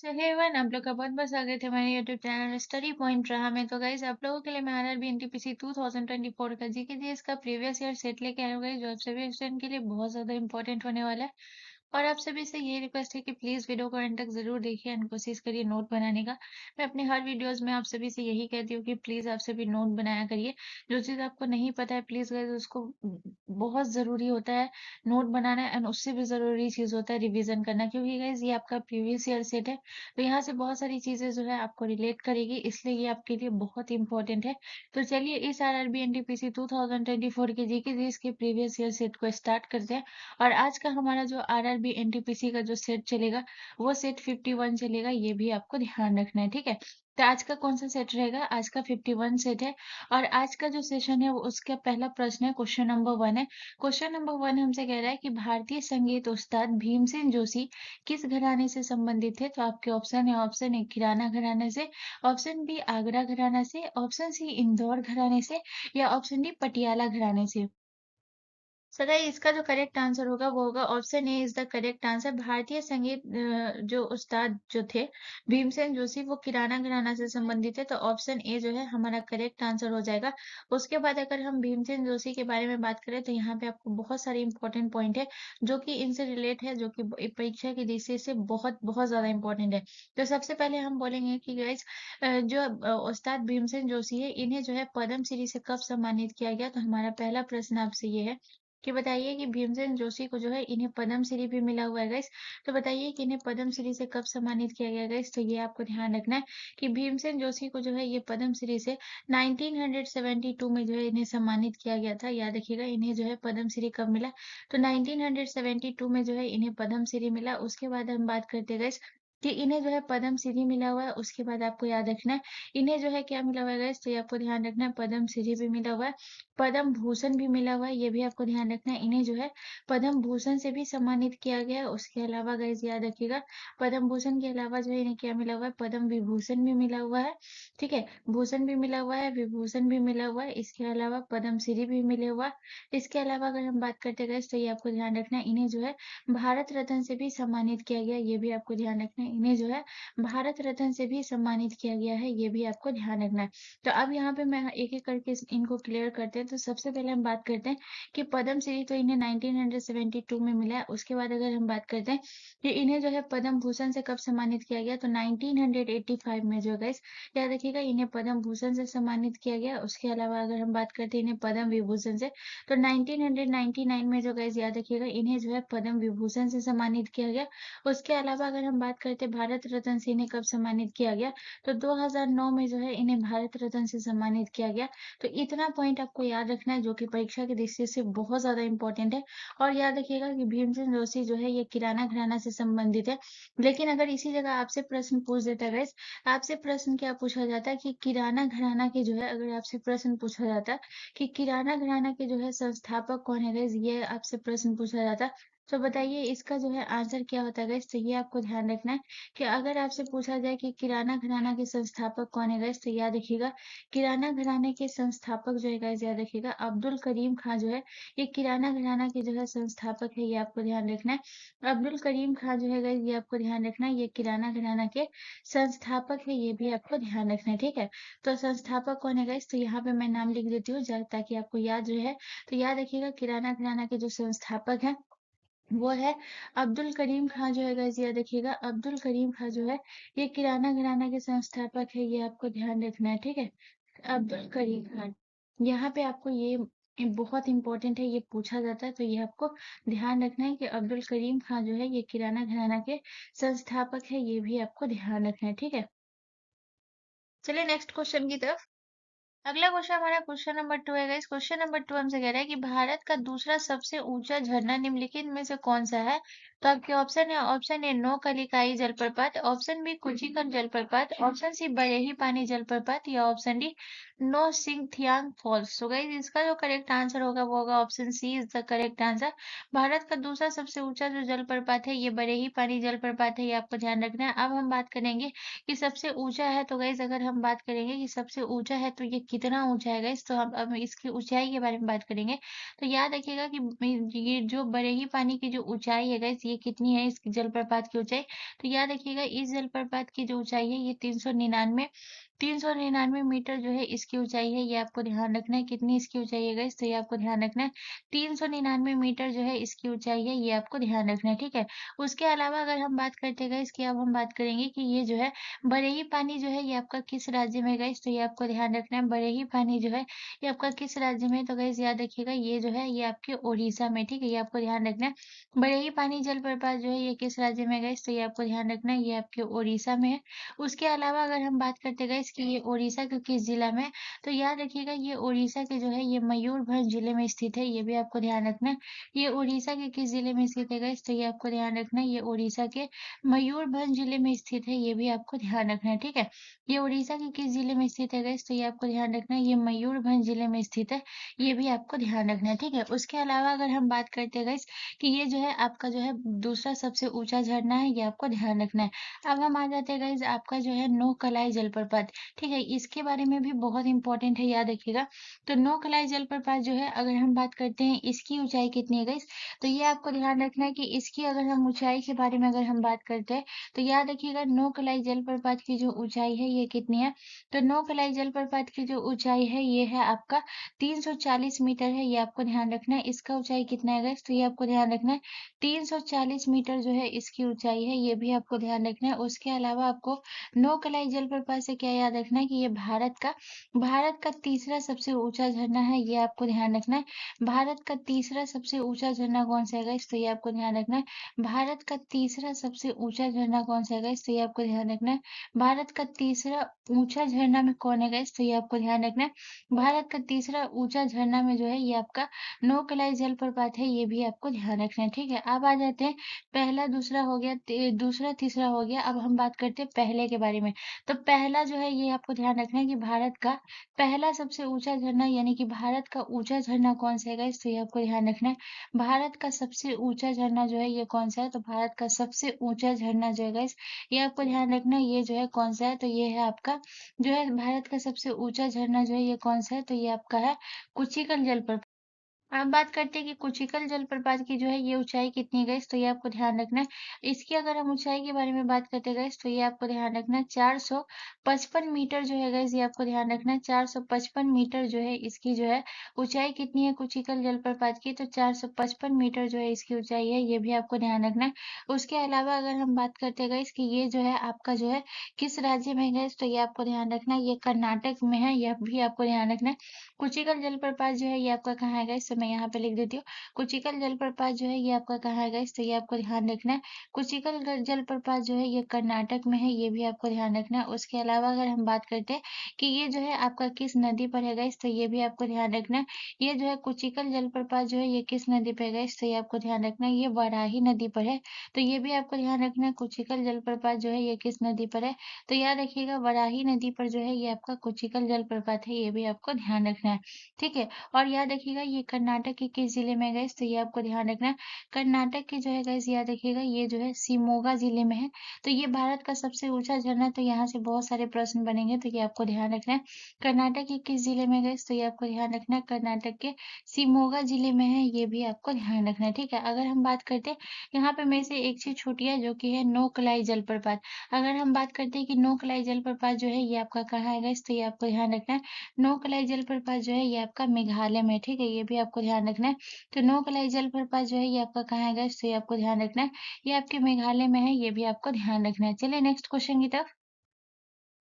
सो hey everyone, आप लोग का बहुत-बहुत स्वागत है हमारे यूट्यूब चैनल स्टडी पॉइंट रहा में। तो गाइस, आप लोगों के लिए मैं आरआरबी एनटीपीसी 2024 का जीके जीएस का प्रीवियस ईयर सेट लेके आया हूँ गाइस, जो आप सभी स्टूडेंट के लिए बहुत ज़्यादा इंपॉर्टेंट होने वाला है। और आप सभी से ये रिक्वेस्ट है कि प्लीज़ वीडियो को एंड तक ज़रूर देखिए एंड कोशिश करिए नोट बनाने का। मैं अपने हर वीडियोज़ में आप सभी से यही कहती हूँ कि प्लीज़ आप सभी नोट बनाया करिए। जो चीज़ आपको नहीं पता है प्लीज़ गाइस उसको बहुत ज़रूरी होता है नोट बनाना, एंड उससे भी ज़रूरी चीज़ होता है रिवीजन करना, क्योंकि गाइस ये आपका प्रीवियस ईयर सेट है। तो यहाँ से बहुत सारी चीज़ें जो है आपको रिलेट करेगी, इसलिए ये आपके लिए बहुत इंपॉर्टेंट है। तो चलिए इस आरआरबी एनटीपीसी 2024 के जीके जीएस के प्रीवियस ईयर सेट को स्टार्ट करते हैं। और आज का हमारा जो आरआरबी एनटीपीसी का जो सेट चलेगा, वो सेट 51 चलेगा, ये भी आपको ध्यान रखना है, ठीक है? तो आज का कौन सा सेट रहेगा? आज का 51 सेट है। और आज का जो सेशन है वो उसका पहला प्रश्न है, क्वेश्चन नंबर 1 है। क्वेश्चन नंबर 1 हमसे कह रहा है कि भारतीय संगीत उस्ताद भीमसेन जोशी किस घराने से संबंधित है? तो आपके ऑप्शन है, ऑप्शन ए किराना घराने से, ऑप्शन बी आगरा घराना से, ऑप्शन सी इंदौर घराने से, या ऑप्शन डी पटियाला घराने से। सर इसका जो करेक्ट आंसर होगा वो होगा option A is the correct answer. भारतीय संगीत जो उस्ताद जो थे भीमसेन जोशी, वो किराना घराना से संबंधित है, तो ऑप्शन ए जो है हमारा करेक्ट आंसर हो जाएगा। उसके बाद अगर हम भीमसेन जोशी के बारे में बात करें तो यहाँ पे आपको बहुत सारे इंपॉर्टेंट पॉइंट है जो कि इनसे रिलेट है, जो कि परीक्षा की दृष्टि से बहुत बहुत ज्यादा इंपॉर्टेंट है। तो सबसे पहले हम बोलेंगे कि गाइज जो उस्ताद भीमसेन जोशी है, इन्हें जो है पद्म श्री से कब सम्मानित किया गया? तो हमारा पहला प्रश्न आपसे ये है कि बताइए कि भीमसेन जोशी को जो है इन्हें पद्मश्री भी मिला हुआ है गाइस। तो बताइए कि इन्हें पद्मश्री से कब सम्मानित किया गया गाइस? तो ये आपको ध्यान रखना है कि भीमसेन जोशी को जो है ये पद्मश्री से 1972 में जो है इन्हें सम्मानित किया गया था। याद रखिएगा इन्हें जो है पद्मश्री कब मिला? तो 1972 में जो है इन्हें पद्मश्री मिला। उसके बाद हम बात करते हैं गाइस कि इन्हें जो है पद्मश्री मिला हुआ है। उसके बाद आपको याद रखना है इन्हें जो है क्या मिला हुआ है गाइस? तो ये आपको ध्यान रखना है पद्मश्री भी मिला हुआ है, पद्म भूषण भी मिला हुआ है, ये भी आपको ध्यान रखना है। इन्हें जो है पद्म भूषण से भी सम्मानित किया गया है। उसके अलावा गाइस याद रखिएगा पद्म भूषण के अलावा जो है इन्हें क्या मिला हुआ है? पद्म विभूषण भी मिला हुआ है, ठीक है? भूषण भी मिला हुआ है, विभूषण भी मिला हुआ है, इसके अलावा पद्मश्री भी मिले हुआ है। इसके अलावा अगर हम बात करते गए तो ये आपको ध्यान रखना है इन्हें जो है भारत रत्न से भी सम्मानित किया गया है, ये भी आपको ध्यान रखना है। इन्हें जो है भारत रत्न से भी सम्मानित किया गया है, ये भी आपको ध्यान रखना है। तो अब यहाँ पे मैं एक-एक करके इनको क्लियर करते हैं। तो सबसे पहले हम बात करते हैं कि पद्मश्री तो इन्हें 1972 में मिला है। उसके बाद अगर हम बात करते हैं कि इन्हें जो है पद्म भूषण से कब सम्मानित किया गया? तो 1985 में जो गाइस याद रखिएगा इन्हें पद्म भूषण से सम्मानित किया गया। उसके अलावा अगर हम बात करते हैं इन्हें पद्म विभूषण से, तो 1999 में जो गाइस याद रखिएगा इन्हें जो है पद्म विभूषण से सम्मानित किया गया। उसके अलावा अगर हम बात करते हैं भारत रत्न से इन्हें कब सम्मानित किया गया? तो 2009 में जो है इन्हें भारत रत्न से सम्मानित किया गया। तो इतना पॉइंट आपको याद रखना है जो कि परीक्षा की दृष्टि से बहुत ज़्यादा इम्पोर्टेंट है। और याद रखिएगा कि भीमसेन जोशी जो है ये किराना घराना से संबंधित है। लेकिन अगर इसी जगह आपसे प्रश्न पूछ देता है गाइस, आपसे प्रश्न क्या पूछा जाता है कि किराना घराना के जो है अगर आपसे प्रश्न पूछा जाता कि किराना घराना के जो है संस्थापक कौन है गाइस, ये आपसे प्रश्न पूछा जाता, तो बताइए इसका जो है आंसर क्या होता है गाइस? तो ये आपको ध्यान रखना है कि अगर आपसे पूछा जाए कि किराना घराना के संस्थापक कौन है गाइस, तो याद रखिएगा किराना घराने के संस्थापक जो है गाइस याद रखिएगा अब्दुल करीम खां जो है ये किराना घराना के जो है संस्थापक है, ये आपको ध्यान रखना है। अब्दुल करीम खां जो है गाइस ये आपको ध्यान रखना है, ये किराना घराना के संस्थापक है, ये भी आपको ध्यान रखना है, ठीक है? तो संस्थापक कौन है गाइस? तो यहाँ पे मैं नाम लिख देती हूँ ताकि आपको याद जो है। तो याद रखिएगा किराना घराना के जो संस्थापक है वो है अब्दुल करीम खां जो है गाइस याद रखिएगा अब्दुल करीम खां जो है ये किराना घराना के संस्थापक है, ये आपको ध्यान रखना है, ठीक है? अब्दुल करीम खान, यहाँ पे आपको ये बहुत इंपॉर्टेंट है, ये पूछा जाता है, तो ये आपको ध्यान रखना है कि अब्दुल करीम खान जो है ये किराना घराना के संस्थापक है, ये भी आपको ध्यान रखना है, ठीक है? चलिए नेक्स्ट क्वेश्चन की तरफ। अगला क्वेश्चन हमारा क्वेश्चन नंबर 2 है गाइस। क्वेश्चन नंबर 2 हमसे कह रहा है कि भारत का दूसरा सबसे ऊंचा झरना निम्नलिखित में से कौन सा है? तो आपके ऑप्शन है, ऑप्शन ए नौकलिकाई जलप्रपात, ऑप्शन बी कुचिकन जलप्रपात, ऑप्शन सी बरही पानी जलप्रपात, या option D Nohsngithiang falls. तो गाइस इसका जो करेक्ट आंसर होगा वो होगा option C is the correct answer. Bharat का दूसरा सबसे ऊंचा जो जलप्रपात है ये बरही पानी जलप्रपात है, ये आपको ध्यान रखना है। अब हम बात करेंगे कि सबसे ऊंचा है, तो गाइस अगर हम बात करेंगे कि सबसे ऊंचा है तो ये कितना ऊँचा है गाइस, तो हम अब इसकी ऊँचाई के बारे में बात करेंगे। तो याद रखिएगा कि ये जो बरेही पानी की जो ऊँचाई है गाइस, ये कितनी है इस जलप्रपात की ऊँचाई? तो याद रखिएगा इस जलप्रपात की जो ऊँचाई है ये 399 मीटर जो है इसकी ऊँचाई है, ये आपको ध्यान रखना है। कितनी इसकी ऊँचाई है गाइस? तो ये आपको ध्यान रखना है। 399 मीटर जो है इसकी ऊँचाई है, ये आपको ध्यान रखना है, ठीक है? उसके अलावा अगर हम बात करते हैं गाइस कि अब हम बात करेंगे कि ये जो है बरेही पानी जो है ये आपका किस राज्य में है गाइस? तो ये आपको ध्यान रखना है। बरेही पानी जो है ये आपका किस राज्य में है? तो गाइस याद रखिएगा ये जो है ये आपके ओडिशा में, ठीक है? ये आपको ध्यान रखना है। बरेही पानी जलप्रपात जो है ये किस राज्य में है गाइस? तो ये आपको ध्यान रखना है, ये आपके ओडिशा में है। उसके अलावा अगर हम बात करते हैं गाइस कि ये ओडिशा के किस जिला में है? तो याद रखिएगा ये ओडिशा के जो है ये मयूरभंज जिले में स्थित है, ये भी आपको ध्यान रखना है। ये ओडिशा के किस जिले में स्थित है गाइस? तो ये आपको ध्यान रखना है, ये ओडिशा के मयूरभंज जिले में स्थित है, ये भी आपको ध्यान रखना है, ठीक है? ये उड़ीसा के किस जिले में स्थित है गाइस? तो ये आपको ध्यान रखना है, ये मयूरभंज जिले में स्थित है, ये भी आपको ध्यान रखना है, ठीक है? उसके अलावा अगर हम बात करते हैं गाइस कि ये जो है आपका जो है दूसरा सबसे ऊँचा झरना है, ये आपको ध्यान रखना है। अब हम आ जाते हैं गाइस आपका जो है नोकलाई जलप्रपात, ठीक है? इसके बारे में भी बहुत इंपॉर्टेंट है, याद रखिएगा। तो नोकलाई जलप्रपात जो है अगर हम बात करते हैं इसकी ऊँचाई कितनी है गाइस? तो ये आपको ध्यान रखना है कि इसकी अगर हम ऊँचाई के बारे में अगर हम बात करते हैं, तो याद रखिएगा नोकलाई जलप्रपात की जो ऊँचाई है ये कितनी है? तो नोकलाई जलप्रपात की जो ऊँचाई है ये है आपका 340 मीटर है, ये आपको ध्यान रखना है। इसका ऊँचाई कितना है गाइस? तो ये आपको ध्यान रखना है 340 मीटर जो है इसकी ऊँचाई है, ये भी आपको ध्यान रखना है। उसके अलावा आपको नोकलाई जलप्रपात से क्या याद रखना है कि ये भारत का तीसरा सबसे ऊँचा झरना है, ये आपको ध्यान रखना है। भारत का तीसरा सबसे ऊँचा झरना कौन-सा है गाइस? तो ये आपको ध्यान रखना है। भारत का तीसरा सबसे ऊँचा झरना कौन-सा है गाइस? तो ये आपको ध्यान रखना है। भारत का तीसरा ऊँचा झरना में कौन है गाइस? तो ये आपको ध्यान रखना है। भारत का तीसरा ऊँचा झरना में जो है ये आपका नोकलाई जलप्रपात है, ये भी आपको ध्यान रखना है, ठीक है? अब आ जाते हैं पहला, दूसरा हो गया, दूसरा, तीसरा हो गया। अब हम बात करते हैं पहले के बारे में। तो पहला जो है ये आपको ध्यान रखना है कि भारत का पहला सबसे ऊँचा झरना यानी कि भारत का ऊँचा झरना कौन-सा है गाइस? तो ये आपको ध्यान रखना है। भारत का सबसे ऊँचा झरना जो है ये कौन-सा है? तो भारत का सबसे ऊँचा झरना जो है गाइस ये आपको ध्यान रखना है, ये जो है कौन-सा है? तो ये है आपका जो है भारत का सबसे ऊँचा झरना जो है ये कौन-सा है? तो ये आपका है कुचिकल जलप्रपात। अब बात करते हैं कि कुचिकल जलप्रपात की जो है ये ऊंचाई कितनी है गाइस, तो ये आपको ध्यान रखना है। इसकी अगर हम ऊंचाई के बारे में बात करते हैं गाइस, तो ये आपको ध्यान रखना है 455 मीटर जो है गाइस, ये आपको ध्यान रखना है 455 मीटर जो है इसकी जो है ऊंचाई कितनी है कुचिकल जलप्रपात की, तो 455 मीटर जो है इसकी ऊंचाई है, ये भी आपको ध्यान रखना है। उसके अलावा अगर हम बात करते हैं गाइस कि ये जो है आपका जो है किस राज्य में है गाइस, तो ये आपको ध्यान रखना है, ये कर्नाटक में है, यह भी आपको ध्यान रखना है। कुचिकल जलप्रपात जो है ये आपका कहाँ है गाइस, तो मैं यहाँ पे लिख देती हूँ। कुचिकल जलप्रपात जो है ये आपका कहाँ है गाइस, तो ये आपको ध्यान रखना है। कुचिकल जलप्रपात जो है ये कर्नाटक में है, ये भी आपको ध्यान रखना है। उसके अलावा अगर हम बात करते हैं कि ये जो है आपका किस नदी पर है गाइस, तो ये भी आपको ध्यान रखना है। ये जो है कुचिकल जलप्रपात जो है ये किस नदी पे है गाइस, तो ये आपको ध्यान रखना है, ये वराही नदी पर है। तो ये भी आपको ध्यान रखना है, कुचिकल जलप्रपात जो है ये किस नदी पर है, तो याद रखिएगा वराही नदी पर जो है ये आपका कुचिकल जलप्रपात है, ये भी आपको ध्यान रखना है, ठीक है? और याद रखिएगा ये कर्नाटक के किस जिले में है गाइस, तो ये आपको ध्यान रखना है। कर्नाटक के जो है गाइस याद रखिएगा ये जो है शिमोगा जिले में है। तो ये भारत का सबसे ऊंचा झरना है, तो यहाँ से बहुत सारे प्रश्न बनेंगे, तो ये आपको ध्यान रखना है। कर्नाटक के किस जिले में है गाइस, तो ये आपको ध्यान रखना है कर्नाटक के शिमोगा जिले में है, ये भी आपको ध्यान रखना है, ठीक है? अगर हम बात करते हैं यहाँ पे मेरे से एक चीज छूटी है जो कि है नोकलाई जलप्रपात। अगर हम बात करते हैं कि नोकलाई जलप्रपात जो है ये आपका कहाँ है गाइस, तो ये आपको ध्यान रखना है। नोकलाई जलप्रपात जो है ये आपका मेघालय में है, ठीक है? ये भी आपको ध्यान रखना है। तो नोकलाई जलप्रपात जो है ये आपका कहाँ है गाइस, तो ये आपको ध्यान रखना है। ये आपके मेघालय में है, ये भी आपको ध्यान रखना है। चलिए नेक्स्ट क्वेश्चन की तरफ।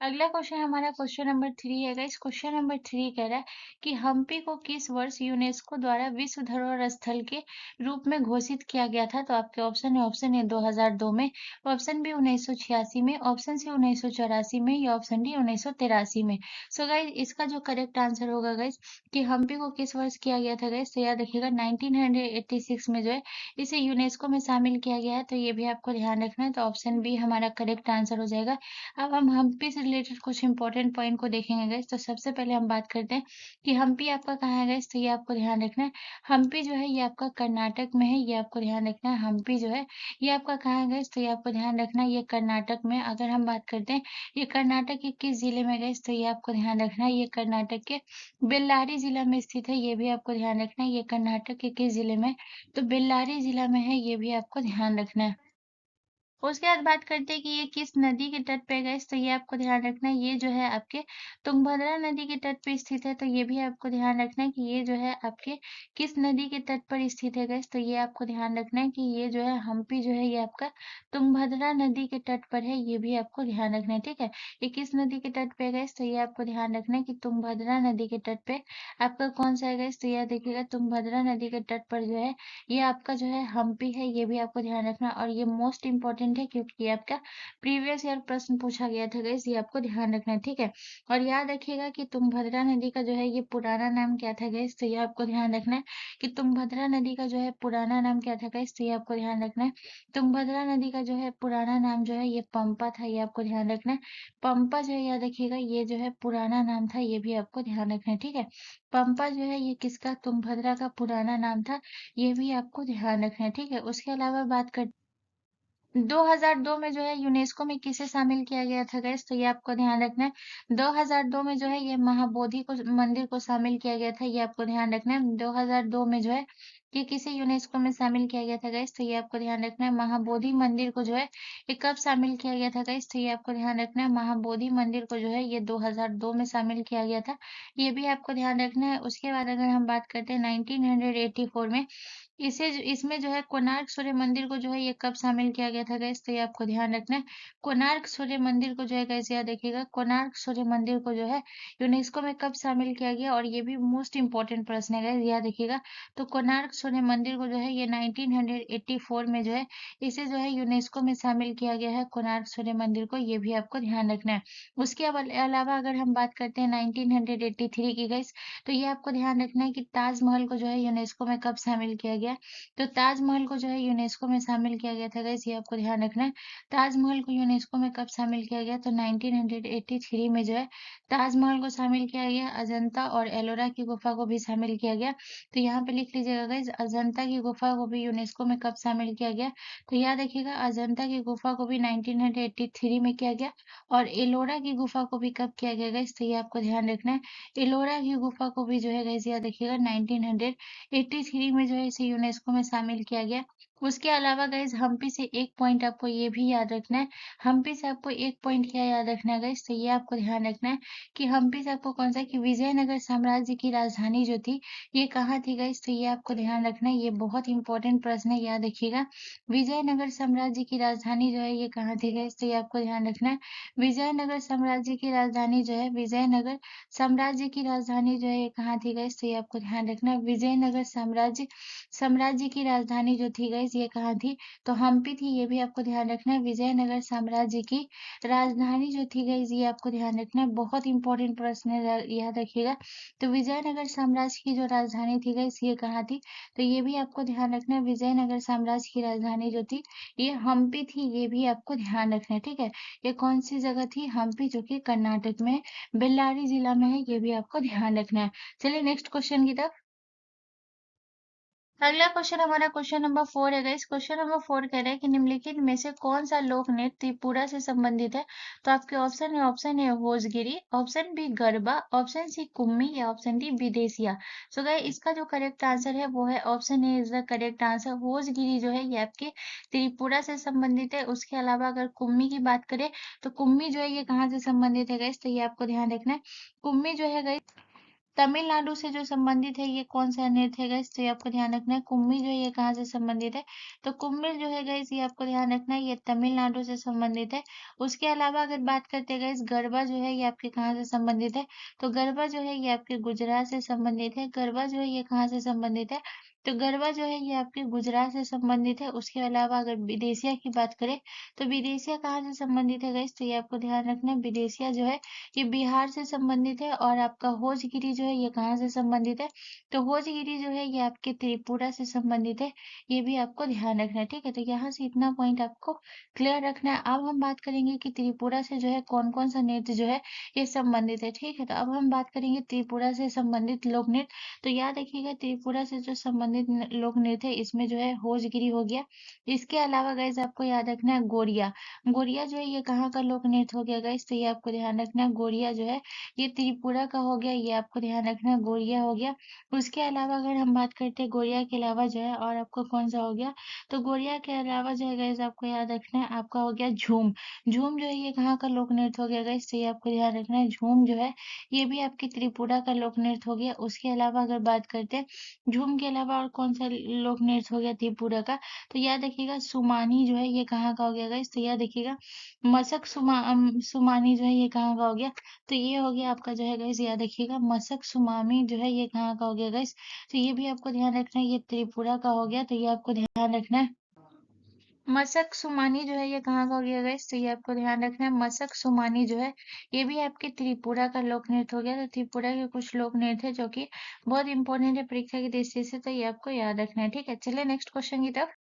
अगला क्वेश्चन हमारा क्वेश्चन नंबर 3 है गाइस। क्वेश्चन नंबर 3 कह रहा है कि हम्पी को किस वर्ष यूनेस्को द्वारा विश्व धरोहर स्थल के रूप में घोषित किया गया था? तो आपके ऑप्शन ए 2002 में, ऑप्शन बी 1986 में, ऑप्शन सी 1984 में, या ऑप्शन डी 1983 में। सो गाइस इसका जो करेक्ट आंसर होगा गाइस कि हम्पी को किस वर्ष किया गया था गाइस, तो याद रखिएगा 1986 में जो है इसे यूनेस्को में शामिल किया गया है, तो ये भी आपको ध्यान रखना है। तो ऑप्शन बी हमारा करेक्ट आंसर हो जाएगा। अब हम हम्पी से रिलेटेड कुछ इंपॉर्टेंट पॉइंट को देखेंगे गाइस। तो सबसे पहले हम बात करते हैं कि हम्पी आपका कहाँ है गाइस, तो ये आपको ध्यान रखना है। हम्पी जो है ये आपका कर्नाटक में है, ये आपको ध्यान रखना है। हम्पी जो है ये आपका कहाँ है गाइस, तो ये आपको ध्यान रखना है, ये कर्नाटक में। अगर हम बात करते हैं ये कर्नाटक के किस जिले में गाइस, तो ये आपको ध्यान रखना है, ये कर्नाटक के बेल्लारी जिला में स्थित है, ये भी आपको ध्यान रखना है। ये कर्नाटक के किस जिले में, तो बेल्लारी जिला में है, ये भी आपको ध्यान रखना है। उसके बाद बात करते हैं कि ये किस नदी के तट पे है गाइस, तो ये आपको ध्यान रखना है, ये जो है आपके तुंगभद्रा नदी के तट पे स्थित है। तो ये भी आपको ध्यान रखना है कि ये जो है आपके किस नदी के तट पर स्थित है गाइस, तो ये आपको ध्यान रखना है कि ये जो है हम्पी जो है ये आपका तुंगभद्रा नदी के तट पर है, ये भी आपको ध्यान रखना है। ठीक है, ये किस नदी के तट पे है गाइस, तो ये आपको ध्यान रखना है कि तुंगभद्रा नदी के तट पे आपका कौन सा है गाइस, तो यह देखिएगा तुंगभद्रा नदी के तट पर जो है ये आपका जो है हम्पी है, ये भी आपको ध्यान रखना। और ये मोस्ट इंपॉर्टेंट है क्योंकि ये आपका प्रीवियस ईयर प्रश्न पूछा गया था गाइस, ये आपको ध्यान रखना है। ठीक है, और याद रखिएगा कि तुंगभद्रा नदी का जो है ये पुराना नाम क्या था गाइस, तो ये आपको ध्यान रखना है कि तुंगभद्रा नदी का जो है पुराना नाम क्या था गाइस, तो ये आपको ध्यान रखना है। तुंगभद्रा नदी का जो है पुराना नाम जो है ये पंपा था, ये आपको ध्यान रखना है। पंपा जो है याद रखिएगा ये जो है पुराना नाम था, ये भी आपको ध्यान रखना है। ठीक है, पंपा जो है ये किसका, तुंगभद्रा का पुराना नाम था, ये भी आपको ध्यान रखना है। ठीक है, उसके अलावा बात कर 2002 में जो है यूनेस्को में किसे शामिल किया गया था गाइस, तो ये आपको ध्यान रखना है। 2002 में जो है ये महाबोधि को मंदिर को शामिल किया गया था, ये आपको ध्यान रखना है। 2002 में जो है ये किसे यूनेस्को में शामिल किया गया था गाइस, तो ये आपको ध्यान रखना है। महाबोधि मंदिर को जो है ये कब शामिल किया गया था गाइस, तो ये आपको ध्यान रखना है। महाबोधि मंदिर को जो है ये 2002 में शामिल किया गया था, ये भी आपको ध्यान रखना है। उसके बाद अगर हम बात करते हैं 1984 में इसमें जो है कोणार्क सूर्य मंदिर को जो है ये कब शामिल किया गया था गाइस, तो ये आपको ध्यान रखना है। कोणार्क सूर्य मंदिर को जो है गाइस याद रखिएगा, कोणार्क सूर्य मंदिर को जो है यूनेस्को में कब शामिल किया गया, और ये भी मोस्ट इंपॉर्टेंट प्रश्न है गाइस, याद रखिएगा। तो कोणार्क सूर्य मंदिर को जो है ये 1984 में जो है इसे जो है यूनेस्को में शामिल किया गया है, कोणार्क सूर्य मंदिर को, ये भी आपको ध्यान रखना है। उसके अलावा अगर हम बात करते हैं 1983 की गाइस, तो ये आपको ध्यान रखना है कि ताजमहल को जो है यूनेस्को में कब शामिल किया गया, तो ताजमहल को जो है यूनेस्को में शामिल किया गया था गाइस, ये आपको ध्यान रखना है। ताजमहल को यूनेस्को में कब शामिल किया गया, तो 1983 में जो है ताजमहल को शामिल किया गया। अजंता और एलोरा की गुफा को भी शामिल किया गया, तो यहाँ पे लिख लीजिएगा गाइस, अजंता की गुफा को भी यूनेस्को में कब शामिल किया गया, तो याद रखिएगा अजंता की गुफा को भी 1983 में किया गया। और एलोरा की गुफा को भी कब किया गया गाइस, तो ये आपको ध्यान रखना है। एलोरा की गुफा को भी जो है गाइस याद रखिएगा 1983 में जो है इसे यूनेस्को में शामिल किया गया। उसके अलावा गाइस हम्पी से एक पॉइंट आपको ये भी याद रखना है। हम्पी से आपको एक पॉइंट क्या याद रखना है गाइस, तो ये आपको ध्यान रखना है कि हम्पी से आपको कौन सा, कि विजयनगर साम्राज्य की राजधानी जो थी ये कहाँ थी गाइस, तो ये आपको ध्यान रखना है। ये बहुत इंपॉर्टेंट प्रश्न है, याद रखिएगा। विजयनगर साम्राज्य की राजधानी जो है ये कहाँ थी गाइस, तो ये आपको ध्यान रखना है। विजयनगर साम्राज्य की राजधानी जो है, विजयनगर साम्राज्य की राजधानी जो है ये कहाँ थी गाइस, तो ये आपको ध्यान रखना है। विजयनगर साम्राज्य साम्राज्य की राजधानी जो थी गाइस ये कहाँ थी, तो हम्पी थी, ये भी आपको ध्यान रखना है। विजयनगर साम्राज्य की राजधानी जो थी गाइस ये आपको ध्यान रखना है, बहुत इंपॉर्टेंट प्रश्न है, याद रखिएगा। तो विजयनगर साम्राज्य की जो राजधानी थी गाइस ये कहाँ थी, तो ये भी आपको ध्यान रखना है। विजयनगर साम्राज्य की राजधानी जो थी ये हम्पी थी, ये भी आपको ध्यान रखना है। ठीक है, ये कौन सी जगह थी, हम्पी, जो कि कर्नाटक में बेल्लारी जिला में है, ये भी आपको ध्यान रखना है। चलिए नेक्स्ट क्वेश्चन की तरफ। अगला क्वेश्चन हमारा क्वेश्चन नंबर 4 है गाइस। क्वेश्चन नंबर 4 कह रहा है कि निम्नलिखित में से कौन सा लोक नृत्य त्रिपुरा से संबंधित है, तो आपके ऑप्शन है Bhojgiri, option B Garba, option C Kummi, या ऑप्शन डी विदेशिया। सो गाइस इसका जो करेक्ट आंसर है वो है option A is the correct answer. Bhojgiri जो है ये आपके त्रिपुरा से संबंधित है। उसके अलावा अगर कुम्मी की बात करें तो कुम्मी जो है ये कहाँ से संबंधित है गाइस, तो ये आपको ध्यान रखना है। कुम्मी जो है गाइस तमिलनाडु से जो संबंधित है, ये कौन सा नृत्य है गाइस, तो ये आपको ध्यान रखना है। कुम्मी जो है ये कहाँ से संबंधित है, तो कुम्मिल जो है गाइस ये आपको ध्यान रखना है, ये तमिलनाडु से संबंधित है। उसके अलावा अगर बात करते हैं गाइस गरबा जो है ये आपके कहाँ से संबंधित है, तो गरबा जो है ये आपके गुजरात से संबंधित है। गरबा जो है ये कहाँ से संबंधित है, तो गरबा जो है ये आपके गुजरात से संबंधित है। उसके अलावा अगर विदेशिया की बात करें तो विदेशिया कहाँ से संबंधित है गाइस, तो ये आपको ध्यान रखना है। विदेशिया जो है ये बिहार से संबंधित है। और आपका होजगिरी जो है ये कहाँ से संबंधित है, तो होजगिरी जो है ये आपके त्रिपुरा से संबंधित है। ये भी आपको ध्यान रखना है, ठीक है। तो यहाँ से इतना पॉइंट आपको क्लियर रखना है। अब हम बात करेंगे कि त्रिपुरा से जो है कौन कौन सा नृत्य जो है ये संबंधित है, ठीक है। तो अब हम बात करेंगे त्रिपुरा से संबंधित लोक नृत्य। तो याद रखिएगा त्रिपुरा से जो संबंधित लोक नृत्य है इसमें जो है होजगिरी हो गया। इसके अलावा गाइज आपको याद रखना है गोरिया। गोरिया जो है ये कहाँ का लोक नृत्य हो गया गाइज, तो ये आपको ध्यान रखना है। गोरिया जो है ये त्रिपुरा का हो गया, ये आपको ध्यान रखना है, गोरिया हो गया। उसके अलावा अगर हम बात करते हैं गोरिया के अलावा जो है और आपको कौन सा हो गया, तो गोरिया के अलावा जो है गाइज आपको याद रखना है आपका हो गया झूम। झूम जो है ये कहाँ का लोक नृत्य हो गया गाइज, तो ये आपको ध्यान रखना है। झूम जो है ये भी आपकी त्रिपुरा का लोक नृत्य हो गया। उसके अलावा अगर बात करते हैं झूम के अलावा और कौन सा लोक नृत्य हो गया त्रिपुरा का, तो याद रखिएगा सुमानी जो है ये कहाँ का हो गया गाइस, तो याद देखिएगा मसक सुमानी जो है ये कहाँ का हो गया, तो ये हो गया आपका जो है गाइस, याद रखिएगा मसक सुमामी जो है ये कहाँ का हो गया गाइस, तो ये भी आपको ध्यान रखना है, ये त्रिपुरा का हो गया, तो ये आपको ध्यान रखना है। मसक सुमानी जो है ये कहाँ का हो गया गाइस, तो ये आपको ध्यान रखना है। मसक सुमानी जो है ये भी आपके त्रिपुरा का लोक नृत्य हो गया। तो त्रिपुरा के कुछ लोक नृत्य है जो कि बहुत इंपॉर्टेंट है परीक्षा की दृष्टि से, तो ये आपको याद रखना है, ठीक है। चलिए नेक्स्ट क्वेश्चन की तरफ।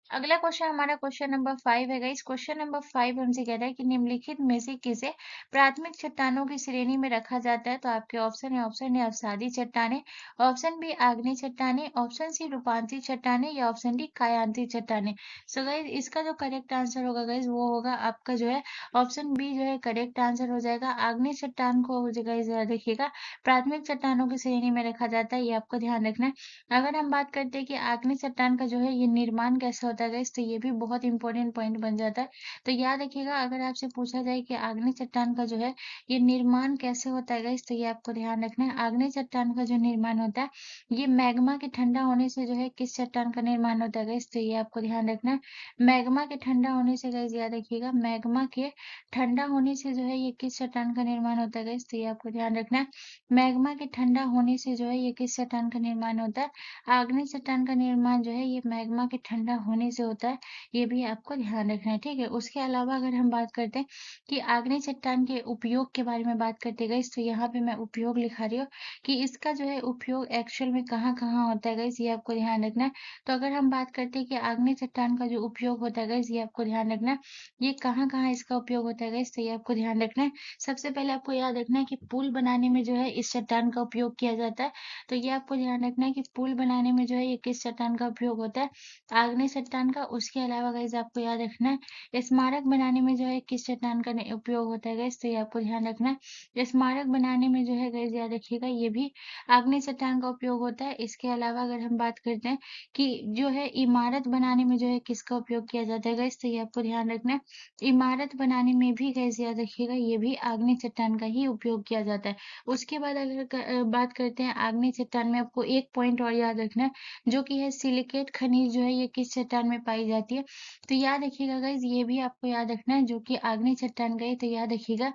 अगला क्वेश्चन हमारा क्वेश्चन नंबर 5 है गाइस। क्वेश्चन नंबर 5 हमसे कह रहा है कि निम्नलिखित में से किसे प्राथमिक चट्टानों की श्रेणी में रखा जाता है। तो आपके ऑप्शन है अवसादी चट्टाने, ऑप्शन बी आग्नेय चट्टाने, ऑप्शन सी रूपांतरित चट्टाने या ऑप्शन डी कायांतित चट्टाने। सो गाइस इसका जो करेक्ट आंसर होगा गाइस वो होगा आपका जो है ऑप्शन बी जो है करेक्ट आंसर हो जाएगा। आग्नेय चट्टान को गाइस देखिएगा प्राथमिक चट्टानों की श्रेणी में रखा जाता है, ये आपको ध्यान रखना है। अगर हम बात करते हैं कि आग्नेय चट्टान का जो है ये निर्माण कैसे होता है गाइस, तो ये भी बहुत इंपॉर्टेंट पॉइंट बन जाता है। तो याद रखिएगा अगर आपसे पूछा जाए कि आग्नेय चट्टान का जो है ये निर्माण कैसे होता है गाइस, तो ये आपको ध्यान रखना है। आग्नेय चट्टान का जो निर्माण होता है ये मैग्मा के ठंडा होने से जो है किस चट्टान का निर्माण होता है गाइस, तो ये आपको ध्यान रखना है। मैग्मा के ठंडा होने से गाइस याद रखिएगा मैग्मा के ठंडा होने से जो है ये किस चट्टान का निर्माण होता है गाइस, तो ये आपको ध्यान रखना है। मैग्मा के ठंडा होने से जो है ये किस चट्टान का निर्माण होता है, आग्नेय चट्टान का निर्माण जो है ये मैग्मा के ठंडा होने से होता है, ये भी आपको ध्यान रखना है, ठीक है। उसके अलावा अगर हम बात करते हैं कि आग्नेय चट्टान के उपयोग के बारे में बात करते गए, तो यहाँ पे मैं उपयोग लिखा रही हूँ कि इसका जो है उपयोग एक्चुअल में कहाँ कहाँ होता है गाइस, ये आपको ध्यान रखना है। तो अगर हम बात करते हैं कि आग्नेय चट्टान का जो उपयोग होता है गाइस, ये आपको ध्यान रखना है, ये कहाँ कहाँ इसका उपयोग होता है गाइस, तो ये आपको ध्यान रखना है। सबसे पहले आपको याद रखना है कि पुल बनाने में जो है इस चट्टान का उपयोग किया जाता है। तो ये आपको ध्यान रखना है कि पुल बनाने में जो है ये किस चट्टान का उपयोग होता है, आग्नेय चट्टान का। उसके अलावा गाइस आपको याद रखना है स्मारक बनाने में जो है किस चट्टान का उपयोग होता है गाइस, तो ये आपको ध्यान रखना है। स्मारक बनाने में जो है गाइस याद रखिएगा ये भी आग्नेय चट्टान का उपयोग होता है। इसके अलावा अगर हम बात करते हैं कि जो है इमारत बनाने में जो है किसका उपयोग किया जाता है गाइस, तो ये आपको ध्यान रखना है। इमारत बनाने में भी गाइस याद रखिएगा ये भी आग्नेय चट्टान का ही उपयोग किया जाता है। उसके बाद अगर बात करते हैं आग्नेय चट्टान में, आपको एक पॉइंट और याद रखना है जो कि है सिलिकेट खनिज जो है ये किस चट्टान में पाई जाती है, तो याद रखिएगा गाइज ये भी आपको याद रखना है जो कि आग्नेय चट्टान गए, तो याद रखिएगा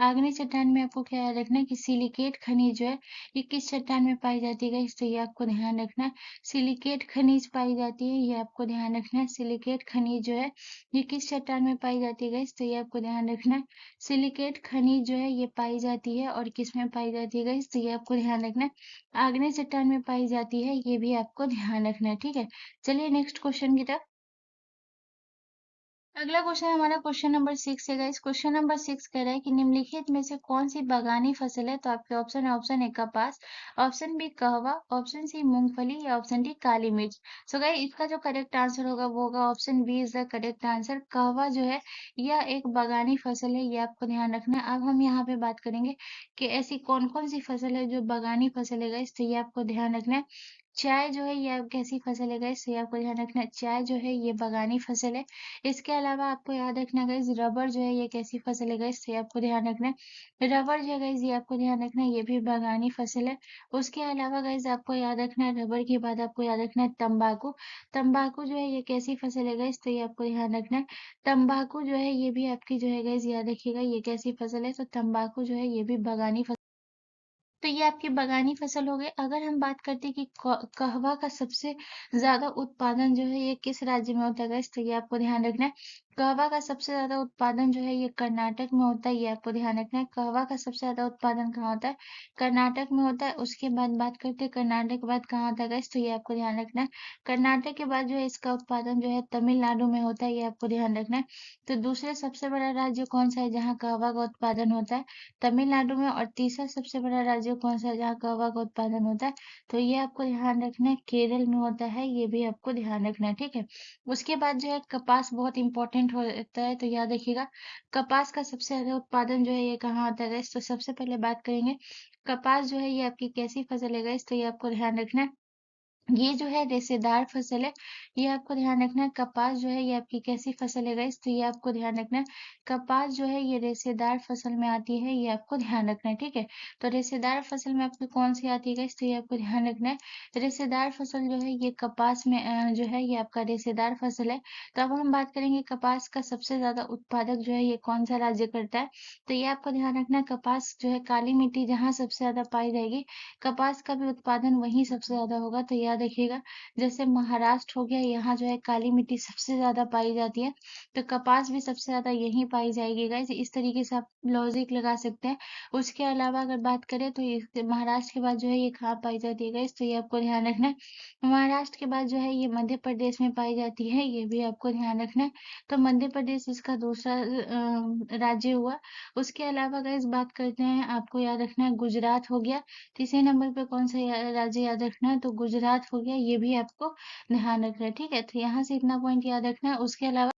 आग्नेय चट्टान में आपको क्या याद रखना है कि सिलिकेट खनिज जो है ये किस चट्टान में पाई जाती है गाइज, तो ये आपको ध्यान रखना है। सिलिकेट खनिज पाई जाती है, ये आपको ध्यान रखना है। सिलिकेट खनिज जो है ये किस चट्टान में पाई जाती है गाइज, तो ये आपको ध्यान रखना है। सिलिकेट खनिज जो है ये पाई जाती है और किस में पाई जाती है गाइस, तो ये आपको ध्यान रखना है। आग्नेय चट्टान में पाई जाती है, ये भी आपको ध्यान रखना है, ठीक है। चलिए नेक्स्ट क्वेश्चन की तरफ। अगला क्वेश्चन हमारा क्वेश्चन नंबर 6 है गाइस। क्वेश्चन नंबर 6 कह रहा है कि निम्नलिखित में से कौन सी बागानी फसल है, तो आपके ऑप्शन है ऑप्शन ए कपास, ऑप्शन बी कहवा, ऑप्शन सी मूंगफली या ऑप्शन डी काली मिर्च। सो गाइस इसका जो करेक्ट आंसर होगा वो होगा option B is the correct answer. Kahwa जो है यह एक बागानी फसल है, ये आपको ध्यान रखना है। अब हम यहाँ पे बात करेंगे कि ऐसी कौन कौन सी फसल है जो बागानी फसल है गाइस, तो ये आपको ध्यान रखना है। चाय जो है ये कैसी फसल है गाइस, तो ये आपको ध्यान रखना है। चाय जो है ये बागानी फसल है। इसके अलावा आपको याद रखना है गाइस रबर जो है ये कैसी फसल है गाइस, तो ये आपको ध्यान रखना है। रबर जो है गाइस ये आपको ध्यान रखना है, ये भी बागानी फसल है। उसके अलावा गाइस आपको याद रखना है रबर के बाद आपको याद रखना है तंबाकू। तंबाकू जो है ये कैसी फसल है गाइस, तो ये आपको ध्यान रखना है। तंबाकू जो है ये भी आपकी जो है गाइस याद रखिएगा ये कैसी फसल है, तो तंबाकू जो है ये भी बागानी फसल। तो ये आपकी बागानी फसल हो गई। अगर हम बात करते हैं कि कहवा का सबसे ज़्यादा उत्पादन जो है ये किस राज्य में होता है गाइस, तो ये आपको ध्यान रखना है। कहवा का सबसे ज़्यादा उत्पादन जो है ये कर्नाटक में होता है, ये आपको ध्यान रखना है। कहवा का सबसे ज़्यादा उत्पादन कहाँ होता है? कर्नाटक में होता है। उसके बाद बात करते हैं कर्नाटक के बाद कहाँ होता है गाइस, तो ये आपको ध्यान रखना है। कर्नाटक के बाद जो है इसका उत्पादन जो है तमिलनाडु में होता है, ये आपको ध्यान रखना है। तो दूसरे सबसे बड़ा राज्य कौन सा है जहाँ कहवा का उत्पादन होता है? तमिलनाडु में। और तीसरा सबसे बड़ा राज्य कौन सा है जहाँ कहवा का उत्पादन होता है? तो ये आपको ध्यान रखना है, केरल में होता है, ये भी आपको ध्यान रखना है, ठीक है। उसके बाद जो है कपास बहुत इंपॉर्टेंट होता है, तो याद रखिएगा। कपास का सबसे ज्यादा उत्पादन जो है ये कहाँ होता है guys? तो सबसे पहले बात करेंगे कपास जो है ये आपकी कैसी फसल है guys? तो ये आपको ध्यान रखना है। ये जो है रेशेदार फसल है, ये आपको ध्यान रखना है। कपास जो है ये आपकी कैसी फसल है गाइस? तो ये आपको ध्यान रखना है। कपास जो है ये रेशेदार फसल में आती है, ये आपको ध्यान रखना है, ठीक है। तो रेशेदार फसल में आपकी कौन सी आती है गाइस? तो ये आपको ध्यान रखना है। रेशेदार फसल जो है ये कपास में जो है ये आपका रेशेदार फसल है। तो अब हम बात करेंगे कपास का सबसे ज्यादा उत्पादक जो है ये कौन सा राज्य करता है? तो ये आपको ध्यान रखना है। कपास जो है काली मिट्टी जहाँ सबसे ज्यादा पाई जाएगी, कपास का भी उत्पादन वहीं सबसे ज्यादा होगा, तो याद रखिएगा। जैसे महाराष्ट्र हो गया, यहाँ जो है काली मिट्टी सबसे ज्यादा पाई जाती है, तो कपास भी सबसे ज्यादा यहीं पाई जाएगी गाइस। इस तरीके से आप लॉजिक लगा सकते हैं। उसके अलावा अगर बात करें तो महाराष्ट्र के बाद जो है ये कहाँ पाई जाती है गाइस? तो ये आपको ध्यान रखना है। महाराष्ट्र के बाद जो है ये मध्य प्रदेश में पाई जाती है, ये भी आपको ध्यान रखना है। तो मध्य प्रदेश इसका दूसरा राज्य हुआ। उसके अलावा गाइस बात करते हैं, आपको याद रखना है गुजरात हो गया। तीसरे नंबर पे कौन सा राज्य याद रखना है? तो गुजरात हो गया, ये भी आपको ध्यान रखना है, ठीक है। तो यहाँ से इतना पॉइंट याद रखना है। उसके अलावा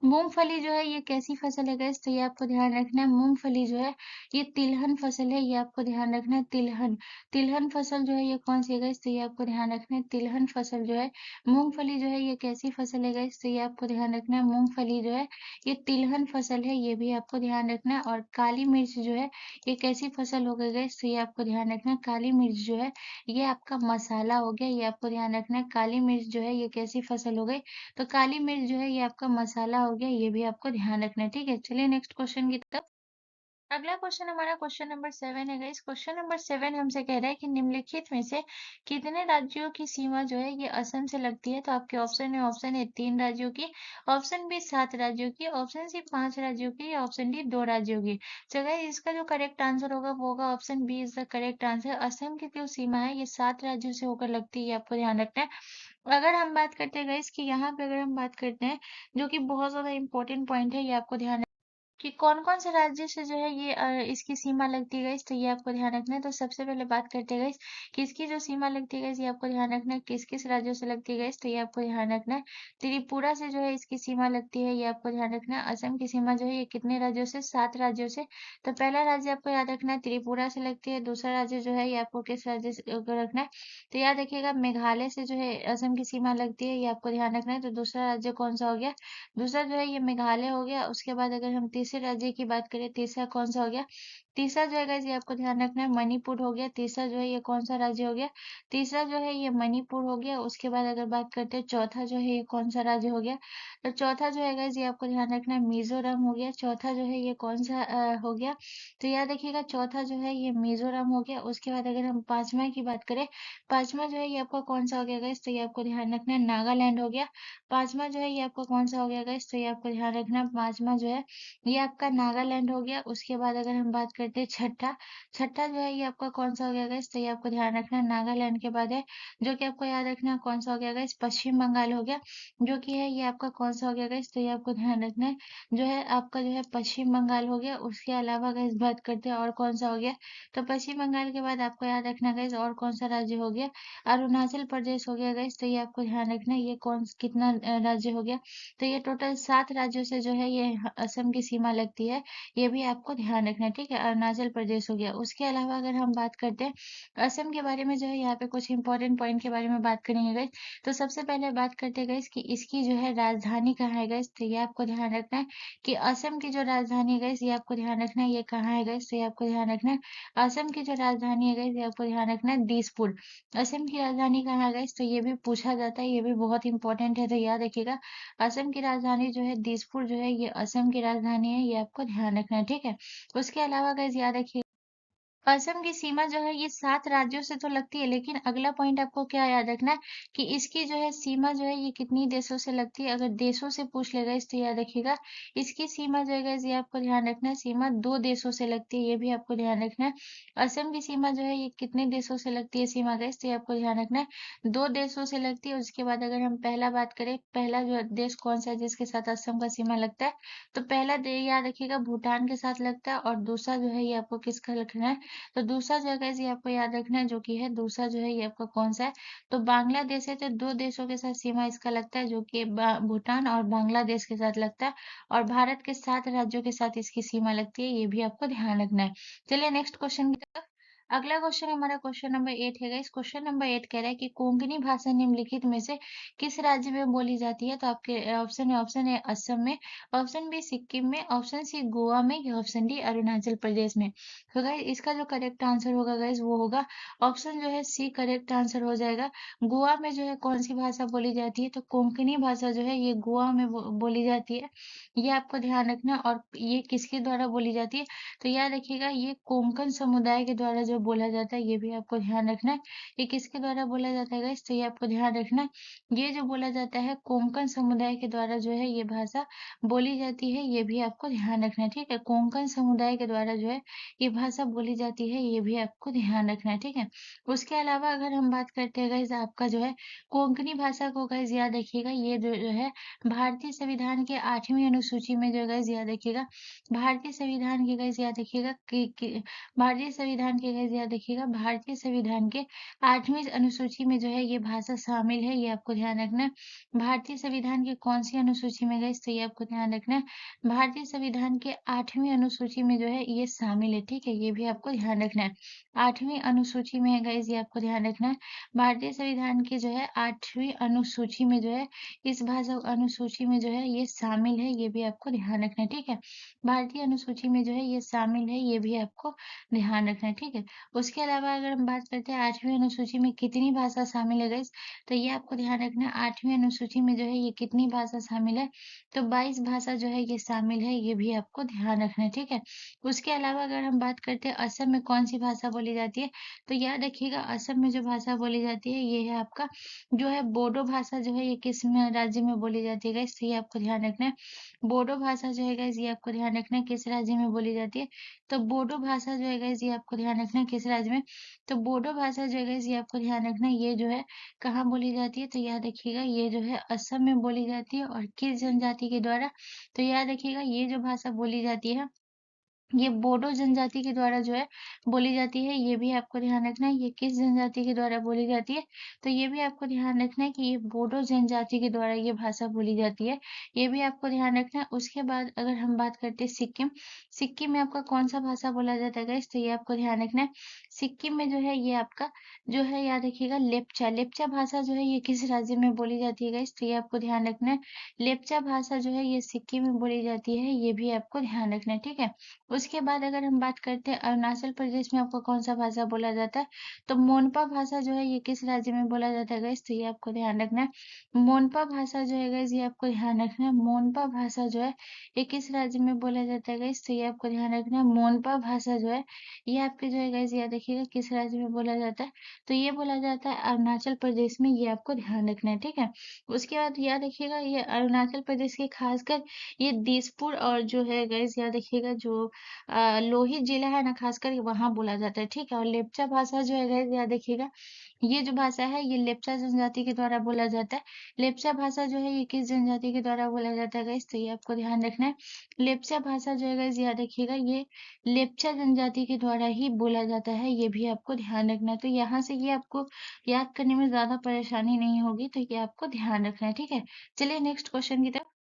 मूंगफली जो है ये कैसी फसल है गाइस? तो ये आपको ध्यान रखना है। मूंगफली जो है ये तिलहन फसल है, ये आपको ध्यान रखना है। तिलहन तिलहन फसल जो है ये कौन सी है गाइस? तो ये आपको ध्यान रखना है। तिलहन फसल जो है, मूंगफली जो है ये कैसी फसल है गाइस? तो ये आपको ध्यान रखना है। मूंगफली जो है ये तिलहन फसल है, ये भी आपको ध्यान रखना है। और काली मिर्च जो है ये कैसी फसल हो गई गाइस? तो ये आपको ध्यान रखना है। काली मिर्च जो है ये आपका मसाला हो गया, ये आपको ध्यान रखना है। काली मिर्च जो है ये कैसी फसल हो गई? तो काली मिर्च जो है ये आपका मसाला हो गया, ये भी आपको ध्यान रखना है, ठीक है। चलिए नेक्स्ट क्वेश्चन की तरफ। अगला क्वेश्चन हमारा क्वेश्चन नंबर 7 है गाइस। क्वेश्चन नंबर 7 हमसे कह रहा है कि निम्नलिखित में से कितने राज्यों की सीमा जो है ये असम से लगती है? तो आपके ऑप्शन है 3 राज्यों की, ऑप्शन बी 7 राज्यों की, ऑप्शन सी 5 राज्यों की, या ऑप्शन डी 2 राज्यों की। तो गाइस इसका जो करेक्ट आंसर होगा वो होगा option B is the correct answer. Assam की जो सीमा है ये 7 राज्यों से होकर लगती है, ये आपको ध्यान रखना है। अगर हम बात करते हैं गाइस कि यहाँ पे अगर हम बात करते हैं, जो कि बहुत ज्यादा इंपॉर्टेंट पॉइंट है, ये आपको ध्यान कि कौन-कौन से राज्य से जो है ये इसकी सीमा लगती है गाइस, तो ये आपको ध्यान रखना है। तो सबसे पहले बात करते हैं गाइस कि इसकी जो सीमा लगती है गाइस, ये आपको ध्यान रखना है। किस-किस राज्यों से लगती है गाइस, तो ये आपको ध्यान रखना है। त्रिपुरा से जो है इसकी सीमा लगती है, ये आपको ध्यान रखना है। असम की सीमा जो है ये कितने राज्यों से? 7 राज्यों से। तो पहला राज्य आपको याद रखना है त्रिपुरा से लगती है। दूसरा राज्य जो है ये आपको किस राज्य से रखना है? तो याद रखिएगा मेघालय से जो है असम की सीमा लगती है, ये आपको ध्यान रखना है। तो दूसरा राज्य कौन सा हो गया? दूसरा जो है ये मेघालय हो गया। उसके बाद अगर हम तीसरे राज्य की बात करें, तीसरा कौन सा हो गया? तीसरा जो है गाइस ये आपको ध्यान रखना है मणिपुर हो गया। तीसरा जो है ये कौन सा राज्य हो गया? तीसरा जो है ये मणिपुर हो गया। उसके बाद अगर बात करते हैं चौथा जो है ये कौन सा राज्य हो गया? तो चौथा जो है गाइस ये आपको ध्यान रखना है मिजोरम हो गया। चौथा जो है ये कौन सा हो गया? तो याद रखिएगा चौथा जो है ये मिजोरम हो गया। उसके बाद अगर हम पांचवा की बात करें, पांचवा जो है ये आपका कौन सा हो गया गाइस? तो ये आपको ध्यान रखना है नागालैंड हो गया। पांचवा जो है ये आपका कौन सा हो गया गाइस? तो ये आपको ध्यान रखना है पांचवा जो है ये आपका नागालैंड हो गया। उसके बाद अगर हम बात करते हैं छठा, छठा जो है ये आपका कौन सा हो गया गाइस? तो ये आपको ध्यान रखना है नागालैंड के बाद है जो कि आपको याद रखना है कौन सा हो गया गाइस? पश्चिम बंगाल हो गया। जो कि है ये आपका कौन सा हो गया गाइस? तो ये आपको ध्यान रखना है जो है आपका जो है पश्चिम बंगाल हो गया। उसके अलावा गाइस बात करते हैं और कौन सा हो गया? तो पश्चिम बंगाल के बाद आपको याद रखना गाइस और कौन सा राज्य हो गया? अरुणाचल प्रदेश हो गया गाइस। तो ये आपको ध्यान रखना है ये कौन कितना राज्य हो गया? तो ये टोटल 7 राज्यों से जो है ये असम की सीमा लगती है, ये भी आपको ध्यान रखना है, ठीक है। अरुणाचल प्रदेश हो गया। उसके अलावा अगर हम बात करते हैं असम के बारे में, जो है यहाँ पे कुछ इंपॉर्टेंट पॉइंट के बारे में बात करेंगे गाइस। तो सबसे पहले बात करते हैं गाइस कि इसकी जो है राजधानी कहाँ है गाइस, तो ये आपको ध्यान रखना है कि असम की जो राजधानी है गाइस, ये आपको ध्यान रखना है ये कहाँ है गाइस, तो ये आपको ध्यान रखना है असम की जो राजधानी है गाइस, ये आपको ध्यान रखना है दिसपुर। असम की राजधानी कहाँ है गाइस, तो ये भी पूछा जाता है, ये भी बहुत इंपॉर्टेंट है, तो याद रखिएगा असम की राजधानी जो है दिसपुर जो है ये असम की राजधानी है, ये आपको ध्यान रखना है, ठीक है। उसके अलावा गाइस याद रखिए असम की सीमा जो है ये 7 राज्यों से तो लगती है, लेकिन अगला पॉइंट आपको क्या याद रखना है कि इसकी जो है सीमा जो है ये कितनी देशों से लगती है। अगर देशों से पूछ लेगा इस तो याद रखिएगा इसकी सीमा जो है गाइस ये आपको ध्यान रखना है, सीमा 2 देशों से लगती है, ये भी आपको ध्यान रखना है। असम की सीमा जो है ये कितने देशों से लगती है सीमा गाइस, तो ये आपको ध्यान रखना है 2 देशों से लगती है। उसके बाद अगर हम पहला बात करें, पहला जो देश कौन सा है जिसके साथ असम का सीमा लगता है, तो पहला याद रखिएगा भूटान के साथ लगता है, और दूसरा जो है ये आपको किसका रखना है, तो दूसरा जो है गाइस ये आपको याद रखना है जो कि है दूसरा जो है ये आपका कौन सा है, तो बांग्लादेश है। तो 2 देशों के साथ सीमा इसका लगता है जो कि भूटान और बांग्लादेश के साथ लगता है, और भारत के 7 राज्यों के साथ इसकी सीमा लगती है, ये भी आपको ध्यान रखना है। चलिए नेक्स्ट क्वेश्चन की तरफ। अगला क्वेश्चन हमारा क्वेश्चन नंबर 8 है गाइस। क्वेश्चन नंबर 8 कह रहा है कि कोंकणी भाषा निम्नलिखित में से किस राज्य में बोली जाती है, तो आपके ऑप्शन है असम में, ऑप्शन बी सिक्किम में, ऑप्शन सी गोवा में, या ऑप्शन डी अरुणाचल प्रदेश में। तो गाइस इसका जो करेक्ट आंसर होगा गाइस वो होगा ऑप्शन जो है सी करेक्ट आंसर हो जाएगा। गोवा में जो है कौन सी भाषा बोली जाती है, तो कोंकणी भाषा जो है ये गोवा में बोली जाती है, ये आपको ध्यान रखना। और ये किसके द्वारा बोली जाती है, तो याद रखिएगा ये कोंकण समुदाय के द्वारा जो बोला जाता है, ये भी आपको ध्यान रखना है। ये किसके द्वारा बोला जाता है गाइस, तो ये आपको ध्यान रखना है, ये जो बोला जाता है कोंकण समुदाय के द्वारा जो है ये भाषा बोली जाती है, ये भी आपको ध्यान रखना है। ठीक है, कोंकण समुदाय के द्वारा जो है ये भाषा बोली जाती है, ये भी आपको ध्यान रखना है। ठीक है, उसके अलावा अगर हम बात करते हैं गाइस आपका जो है कोंकणी भाषा को गाइस याद रखिएगा, ये जो है भारतीय संविधान के 8वीं अनुसूची में जो है गाइस याद रखिएगा, भारतीय संविधान के गाइस याद रखिएगा कि भारतीय संविधान के गाइस याद रखिएगा, भारतीय संविधान के 8वीं अनुसूची में जो है ये भाषा शामिल है, ये आपको ध्यान रखना है। भारतीय संविधान की कौन सी अनुसूची में गाइस, तो ये आपको ध्यान रखना है, भारतीय संविधान के 8वीं अनुसूची में जो है ये शामिल है। ठीक है, ये भी आपको ध्यान रखना है, 8वीं अनुसूची में है गाइस, ये आपको ध्यान रखना है। भारतीय संविधान की जो है 8वीं अनुसूची में जो है इस भाषा अनुसूची में जो है ये शामिल है, ये भी आपको ध्यान रखना है। ठीक है, भारतीय अनुसूची में जो है ये शामिल है, ये भी आपको ध्यान रखना है। ठीक है, उसके अलावा अगर हम बात करते हैं 8वीं अनुसूची में कितनी भाषा शामिल है गाइस, तो ये आपको ध्यान रखना है 8वीं अनुसूची में जो है ये कितनी भाषा शामिल है, तो 22 भाषा जो है ये शामिल है, ये भी आपको ध्यान रखना है। ठीक है, उसके अलावा अगर हम बात करते हैं असम में कौन सी भाषा बोली जाती है, तो याद रखिएगा असम में जो भाषा बोली जाती है ये है आपका जो है बोडो भाषा, जो है ये किस में राज्य में बोली जाती है गाइस, तो ये आपको ध्यान रखना है। बोडो भाषा जो है गाइस ये आपको ध्यान रखना है किस राज्य में बोली जाती है, तो बोडो भाषा जो है गाइस ये आपको ध्यान रखना है किस राज्य में, तो बोडो भाषा जो है गाइस ये आपको ध्यान रखना है ये जो है कहाँ बोली जाती है, तो याद रखिएगा ये जो है असम में बोली जाती है, और किस जनजाति के द्वारा, तो याद रखिएगा ये जो भाषा बोली जाती है ये बोडो जनजाति के द्वारा जो है बोली जाती है, ये भी आपको ध्यान रखना है। ये किस जनजाति के द्वारा बोली जाती है, तो ये भी आपको ध्यान रखना है कि ये बोडो जनजाति के द्वारा ये भाषा बोली जाती है, ये भी आपको ध्यान रखना है। उसके बाद अगर हम बात करते हैं सिक्किम, सिक्किम में आपका कौन सा भाषा बोला जाता है गाइस, तो ये आपको ध्यान रखना है। सिक्किम में जो है ये आपका जो है याद रखिएगा लेप्चा, लेप्चा भाषा जो है ये किस राज्य में बोली जाती है गाइस, तो ये आपको ध्यान रखना है। लेप्चा भाषा जो है ये सिक्किम में बोली जाती है, ये भी आपको ध्यान रखना है। ठीक है, उसके बाद अगर हम बात करते हैं अरुणाचल प्रदेश में आपको कौन सा भाषा बोला जाता है, तो मोनपा भाषा जो है ये किस राज्य में बोला जाता है गाइस, तो ये आपको ध्यान रखना है। मोनपा भाषा जो है गाइस ये आपको ध्यान रखना है, मोनपा भाषा जो है ये किस राज्य में बोला जाता है गाइस, तो ये आपको ध्यान रखना है। मोनपा भाषा जो है ये आपके जो है गाइस याद रखिएगा किस राज्य में बोला जाता है, तो ये बोला जाता है अरुणाचल प्रदेश में, ये आपको ध्यान रखना है। ठीक है, उसके बाद याद रखिएगा ये अरुणाचल प्रदेश के खासकर ये दिसपुर और जो है गाइस याद रखिएगा जो लोहित जिला है ना खासकर वहां बोला जाता है। ठीक है, और लेप्चा भाषा जो है गाइस याद रखिएगा ये जो भाषा है ये लेप्चा जनजाति के द्वारा बोला जाता है। लेप्चा भाषा जो है ये किस जनजाति के द्वारा बोला जाता है गाइस, तो ये आपको ध्यान रखना है। लेप्चा भाषा जो है गाइस याद रखिएगा ये लेप्चा जनजाति के द्वारा ही बोला जाता है, ये भी आपको ध्यान रखना है। तो यहाँ से ये आपको याद करने में ज्यादा परेशानी नहीं होगी, तो ये आपको ध्यान रखना है। ठीक है, चलिए नेक्स्ट क्वेश्चन की तरफ।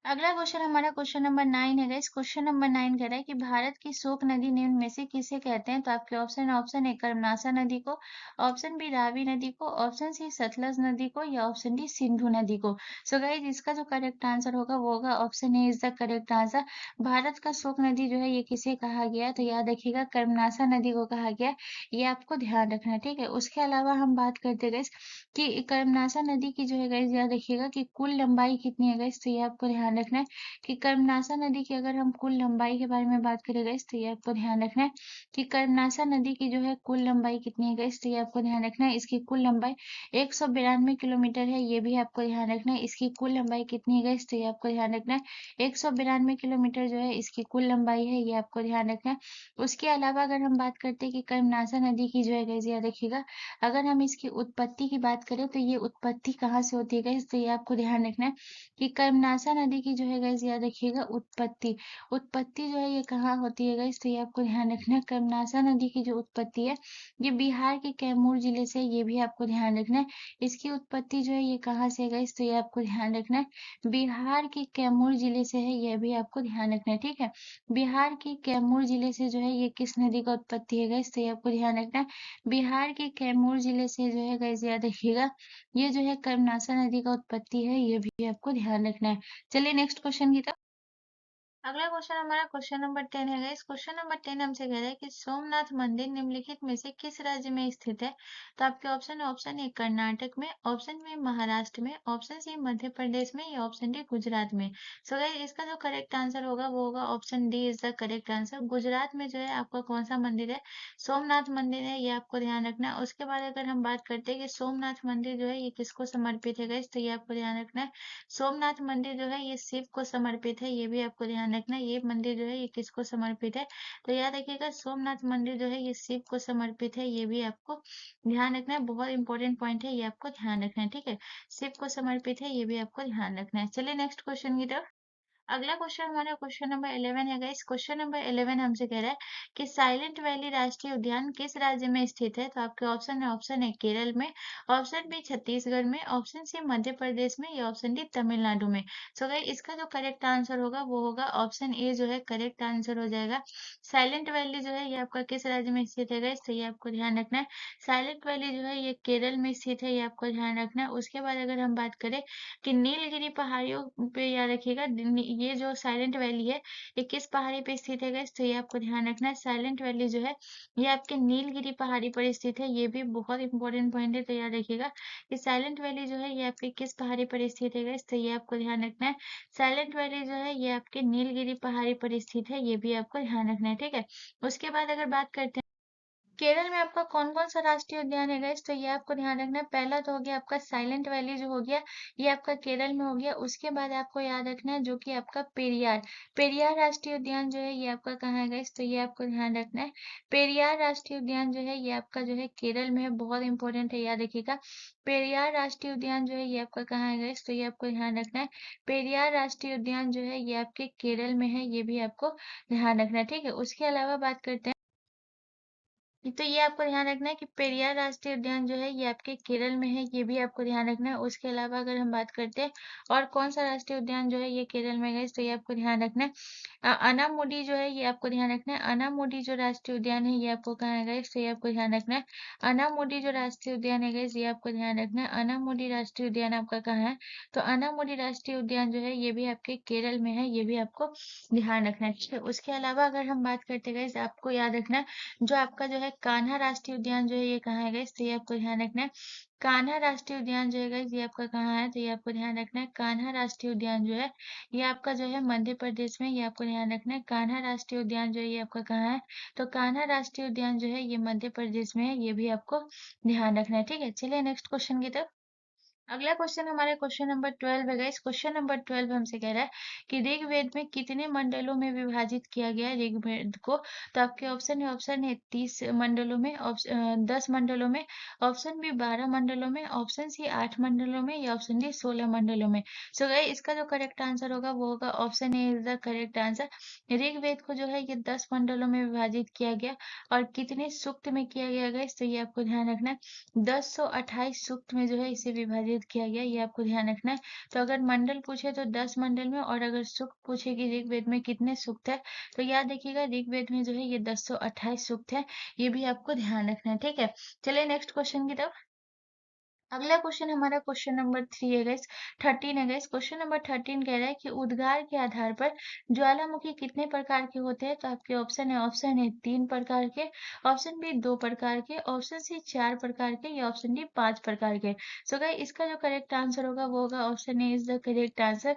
अगला क्वेश्चन हमारा क्वेश्चन नंबर 9 है गाइस। क्वेश्चन नंबर 9 कह रहा है कि भारत की शोक नदी निम्न में से किसे कहते हैं, तो आपके ऑप्शन ए कर्मनासा नदी को, ऑप्शन बी रावी नदी को, ऑप्शन सी सतलज नदी को, या ऑप्शन डी सिंधु नदी को। सो गाइस इसका जो करेक्ट आंसर होगा वो होगा option A is the correct answer. Bharat का शोक नदी जो है ये किसे कहा गया है, तो याद रखिएगा कर्मनासा नदी को कहा गया है, ये आपको ध्यान रखना है। ठीक है, उसके अलावा हम बात करते गाइस कि कर्मनासा नदी की जो है गाइस याद रखिएगा कि कुल लंबाई कितनी है गाइस, तो ये आपको ध्यान रखना है कि कर्मनाशा नदी की अगर हम कुल लंबाई के बारे में बात करें गाइस, तो ये आपको ध्यान रखना है कि कर्मनाशा नदी की जो है कुल लंबाई कितनी है गाइस, तो ये आपको ध्यान रखना है। इसकी कुल लंबाई 192 किलोमीटर है, ये भी आपको ध्यान रखना है। इसकी कुल लंबाई कितनी है गाइस, तो ये आपको ध्यान रखना है 192 किलोमीटर जो है इसकी कुल लंबाई है, ये आपको ध्यान रखना है। उसके अलावा अगर हम बात करते हैं कि कर्मनाशा नदी की जो है गाइस, याद रखिएगा अगर हम इसकी उत्पत्ति की बात करें तो ये उत्पत्ति कहाँ से होती है गाइस, तो ये आपको ध्यान रखना है कि कर्मनाशा नदी की जो है गाइस, याद रखिएगा उत्पत्ति उत्पत्ति जो है ये कहाँ होती है गाइस, तो ये आपको ध्यान रखना है। कर्मनाशा नदी की जो उत्पत्ति है ये बिहार के कैमूर जिले से, ये भी आपको ध्यान रखना है। इसकी उत्पत्ति जो है ये कहाँ से है गाइस, तो ये आपको ध्यान रखना है बिहार के कैमूर जिले से है, यह भी आपको ध्यान रखना है। ठीक है, बिहार के कैमूर जिले से जो है ये किस नदी का उत्पत्ति है गाइस, तो ये आपको ध्यान रखना है बिहार के कैमूर जिले से जो है गाइस, याद रखिएगा ये जो है कर्मनाशा नदी का उत्पत्ति है, ये भी आपको ध्यान रखना है। चलिए नेक्स्ट क्वेश्चन की तरफ। अगला क्वेश्चन हमारा क्वेश्चन नंबर 10 है गाइस। क्वेश्चन नंबर 10 हमसे कह रहा है कि सोमनाथ मंदिर निम्नलिखित में से किस राज्य में स्थित है। तो आपके ऑप्शन है ऑप्शन ए कर्नाटक में, ऑप्शन बी महाराष्ट्र में, ऑप्शन सी मध्य प्रदेश में या ऑप्शन डी गुजरात में। सो गाइस इसका जो करेक्ट आंसर होगा वो होगा option D is the correct answer. Gujarat में जो है आपका कौन सा मंदिर है, सोमनाथ मंदिर है, ये आपको ध्यान रखना है। उसके बाद अगर हम बात करते हैं कि सोमनाथ मंदिर जो है ये किसको समर्पित है गाइस, तो ये आपको ध्यान रखना है सोमनाथ मंदिर जो है ये शिव को समर्पित है, ये भी आपको ध्यान रखना है। ये मंदिर जो है ये किसको समर्पित है, तो याद रखिएगा सोमनाथ मंदिर जो है ये शिव को समर्पित है, ये भी आपको ध्यान रखना है। बहुत इंपॉर्टेंट पॉइंट है, ये आपको ध्यान रखना है। ठीक है, शिव को समर्पित है, ये भी आपको ध्यान रखना है। चलिए नेक्स्ट क्वेश्चन की तरफ। अगला क्वेश्चन हमारा क्वेश्चन नंबर 11 है गाइस। क्वेश्चन नंबर 11 हमसे कह रहा है कि साइलेंट वैली राष्ट्रीय उद्यान किस राज्य में स्थित है। तो आपके ऑप्शन है ऑप्शन ए केरल में, ऑप्शन बी छत्तीसगढ़ में, ऑप्शन सी मध्य प्रदेश में या ऑप्शन डी तमिलनाडु में। सो गाइस इसका जो करेक्ट आंसर होगा वो होगा ऑप्शन ए जो है करेक्ट आंसर हो जाएगा। साइलेंट वैली जो है ये आपका किस राज्य में स्थित है गाइस, तो ये आपको ध्यान रखना है। साइलेंट वैली जो है ये केरल में स्थित है, ये आपको ध्यान रखना है। उसके बाद अगर हम बात करें कि नीलगिरी पहाड़ियों पे याद रखिएगा ये जो साइलेंट वैली है ये किस पहाड़ी पे स्थित है गाइस, तो ये आपको ध्यान रखना है। साइलेंट वैली जो है ये आपके नीलगिरी पहाड़ी पर स्थित है, ये भी बहुत इंपॉर्टेंट पॉइंट है, तो याद रखिएगा कि साइलेंट वैली जो है ये आपके किस पहाड़ी पर स्थित है गाइस, तो ये आपको ध्यान रखना है। साइलेंट वैली जो है ये आपके नीलगिरी पहाड़ी पर स्थित है, ये भी आपको ध्यान रखना है। ठीक है, उसके बाद अगर बात करते हैं केरल में आपका कौन-कौन सा राष्ट्रीय उद्यान है गाइस, तो ये आपको ध्यान रखना है। पहला तो हो गया आपका साइलेंट वैली जो हो गया, ये आपका केरल में हो गया। उसके बाद आपको याद रखना है जो कि आपका पेरियार, पेरियार राष्ट्रीय उद्यान जो है ये आपका कहाँ है गाइस, तो ये आपको ध्यान रखना है। पेरियार राष्ट्रीय उद्यान जो है ये आपका जो है केरल में है, बहुत इंपॉर्टेंट है, याद रखिएगा। पेरियार राष्ट्रीय उद्यान जो है ये आपका कहाँ है गाइस, तो ये आपको ध्यान रखना है। पेरियार राष्ट्रीय उद्यान जो है ये आपके केरल में है, ये भी आपको ध्यान रखना है। ठीक है, उसके अलावा बात करते हैं तो ये आपको ध्यान रखना है कि पेरियार राष्ट्रीय उद्यान जो है ये आपके केरल में है, ये भी आपको ध्यान रखना है। उसके अलावा अगर हम बात करते हैं और कौन सा राष्ट्रीय उद्यान जो है ये केरल में है तो ये आपको ध्यान रखना है। अनामुडी जो है ये आपको ध्यान रखना है। अनामुडी जो राष्ट्रीय उद्यान है ये आपको कहाँ है गाइस, तो ये आपको ध्यान रखना है। अनामुडी जो राष्ट्रीय उद्यान है गाइस ये आपको ध्यान रखना है। अनामुडी राष्ट्रीय उद्यान आपका कहाँ है, तो अनामुडी राष्ट्रीय उद्यान जो है ये भी आपके केरल में है, ये भी आपको ध्यान रखना है। ठीक है, उसके अलावा अगर हम बात करते हैं गाइस आपको याद रखना है जो आपका जो है कान्हा राष्ट्रीय उद्यान जो है ये कहाँ है गाइस, तो ये आपको ध्यान रखना है। कान्हा राष्ट्रीय उद्यान जो है गाइस ये आपका कहाँ है, तो ये आपको ध्यान रखना है। कान्हा राष्ट्रीय उद्यान जो है ये आपका जो है मध्य प्रदेश में, ये आपको ध्यान रखना है। कान्हा राष्ट्रीय उद्यान जो है ये आपका कहाँ है, तो कान्हा राष्ट्रीय उद्यान जो है ये मध्य प्रदेश में है, ये भी आपको ध्यान रखना है। ठीक है, चलिए नेक्स्ट क्वेश्चन की तरफ। अगला क्वेश्चन हमारे क्वेश्चन नंबर 12 है गाइस। क्वेश्चन नंबर 12 हमसे कह रहा है कि ऋग्वेद में कितने मंडलों में विभाजित किया गया है ऋग्वेद को। तो आपके ऑप्शन है 30 मंडलों में, 10 मंडलों में, ऑप्शन बी 12 मंडलों में, ऑप्शन सी 8 मंडलों में या ऑप्शन डी 16 मंडलों में। सो गाइस इसका जो करेक्ट आंसर होगा वो होगा option A is the correct answer. Rigveda को जो है ये 10 मंडलों में विभाजित किया गया और कितने सूक्त में किया गया गाइस, तो ये आपको ध्यान रखना है। 1028 सूक्त में जो है इसे विभाजित किया गया, ये आपको ध्यान रखना है। तो अगर मंडल पूछे तो 10 मंडल में, और अगर सूक्त पूछे कि ऋग्वेद में कितने सूक्त है तो याद रखिएगा ऋग्वेद में जो है ये 1028 सूक्त है, ये भी आपको ध्यान रखना है। ठीक है, चलिए नेक्स्ट क्वेश्चन की तरफ। अगला क्वेश्चन हमारा क्वेश्चन नंबर 3 है गाइस, 13 है गाइस। क्वेश्चन नंबर 13 कह रहा है कि उद्गार के आधार पर ज्वालामुखी कितने प्रकार के होते हैं। तो आपके ऑप्शन है 3 प्रकार के, ऑप्शन बी 2 प्रकार के, ऑप्शन सी 4 प्रकार के या ऑप्शन डी 5 प्रकार के। सो गाइस इसका जो करेक्ट आंसर होगा वो होगा option A is the correct answer.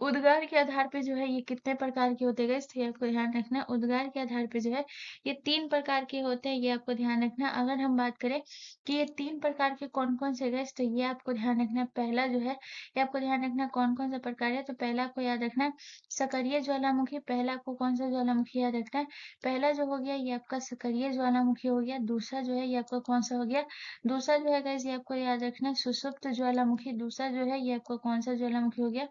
उद्गार के आधार पे जो है ये कितने प्रकार के होते हैं गाइस, तो ये आपको ध्यान रखना है। उद्गार के आधार पे जो है ये 3 प्रकार के होते हैं, ये आपको ध्यान रखना है। अगर हम बात करें कि ये 3 प्रकार के कौन-कौन से गाइस, तो ये आपको ध्यान रखना है। पहला जो है ये आपको ध्यान रखना है कौन-कौन सा प्रकार है, तो पहला आपको याद रखना है सक्रिय ज्वालामुखी। पहला आपको कौन सा ज्वालामुखी याद रखना है, पहला जो हो गया ये आपका सक्रिय ज्वालामुखी हो गया। दूसरा जो है ये आपका कौन सा हो गया, दूसरा जो है गाइस ये आपको याद रखना है सुषुप्त ज्वालामुखी। दूसरा जो है ये आपका कौन सा ज्वालामुखी हो गया,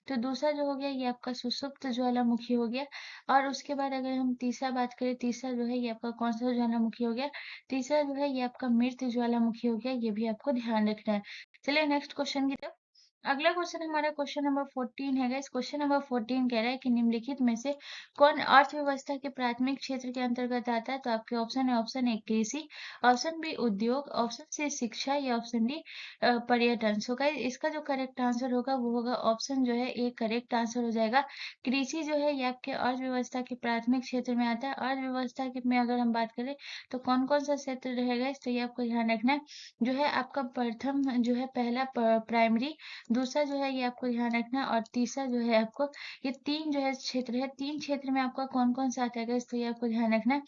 तो दूसरा जो हो गया ये आपका सुषुप्त ज्वालामुखी हो गया। और उसके बाद अगर हम तीसरा बात करें, तीसरा जो है ये आपका कौन सा ज्वालामुखी हो गया, तीसरा जो है ये आपका मृत ज्वालामुखी हो गया। ये भी आपको ध्यान रखना है। चलिए नेक्स्ट क्वेश्चन की तरफ। अगला क्वेश्चन हमारा क्वेश्चन नंबर 14 है गाइस। क्वेश्चन नंबर 14 कह रहा है कि निम्नलिखित में से कौन अर्थव्यवस्था के प्राथमिक क्षेत्र के अंतर्गत आता है, तो आपके ऑप्शन है, ऑप्शन ए कृषि, ऑप्शन बी उद्योग, ऑप्शन सी शिक्षा, या ऑप्शन डी पर्यटन। सो गाइस इसका जो करेक्ट आंसर होगा वो होगा ऑप्शन जो है ए करेक्ट आंसर हो जाएगा। कृषि जो है ये आपके अर्थव्यवस्था के प्राथमिक क्षेत्र में आता है। अर्थव्यवस्था में अगर हम बात करें तो कौन कौन सा क्षेत्र रहेगा, तो ये आपको ध्यान रखना है। जो है आपका प्रथम जो है पहला प्राइमरी, दूसरा जो है ये आपको ध्यान रखना है, और तीसरा जो है आपको, ये 3 जो है क्षेत्र है। 3 क्षेत्र में आपका कौन-कौन सा आता है गाइस, तो ये आपको ध्यान रखना है।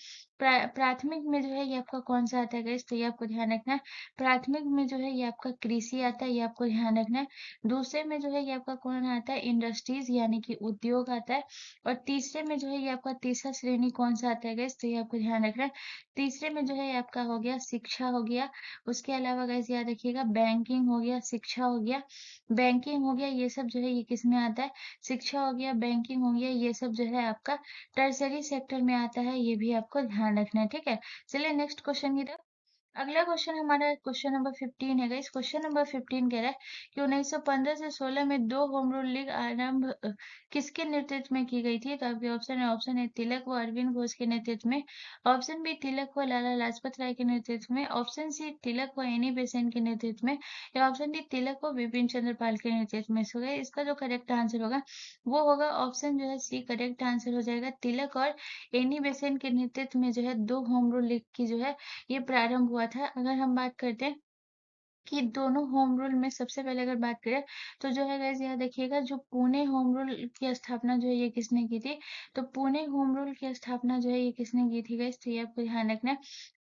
प्राथमिक में जो है ये आपका कौन सा आता है गाइस, तो ये आपको ध्यान रखना है। प्राथमिक में जो है ये आपका कृषि आता है, ये आपको ध्यान रखना है। दूसरे में जो है ये आपका कौन आता है, इंडस्ट्रीज यानी कि उद्योग आता है। और तीसरे में जो है ये आपका तीसरा श्रेणी कौन सा आता है गाइस, तो ये आपको ध्यान रखना है। तीसरे में जो है ये आपका हो गया शिक्षा हो गया। उसके अलावा गाइस याद रखिएगा बैंकिंग हो गया, शिक्षा हो गया, बैंकिंग हो गया, ये सब जो है ये किसमें आता है, शिक्षा हो गया, बैंकिंग हो गया, ये सब जो है आपका टर्सरी सेक्टर में आता है। ये भी आपको ध्यान रखना है, ठीक है। चलिए नेक्स्ट क्वेश्चन की तरफ। अगला क्वेश्चन हमारा क्वेश्चन नंबर 15 है गाइस। क्वेश्चन नंबर 15 कह रहा है कि 1915 से 16 में 2 होम रूल लीग आरंभ किसके नेतृत्व में की गई थी, तो आपके ऑप्शन है, ऑप्शन ए तिलक व अरविंद घोष के नेतृत्व में, ऑप्शन बी तिलक व लाला लाजपत राय के नेतृत्व में, ऑप्शन सी तिलक व एनी बेसेंट के नेतृत्व में, या ऑप्शन डी तिलक व बिपिन चंद्र पाल के नेतृत्व में। सो गाइस इसका जो करेक्ट आंसर होगा वो होगा ऑप्शन जो है सी करेक्ट आंसर हो जाएगा। तिलक और एनी बेसेंट के नेतृत्व में जो है 2 होम रूल लीग की जो है ये प्रारंभ हुआ था। अगर हम बात करते हैं कि दोनों होम रूल में सबसे पहले अगर बात करें तो जो है गाइस यहाँ देखिएगा, जो पुणे होम रूल की स्थापना जो है ये किसने की थी, तो पुणे होम रूल की स्थापना जो है ये किसने की थी गाइस, तो ये आपको ध्यान रखना है।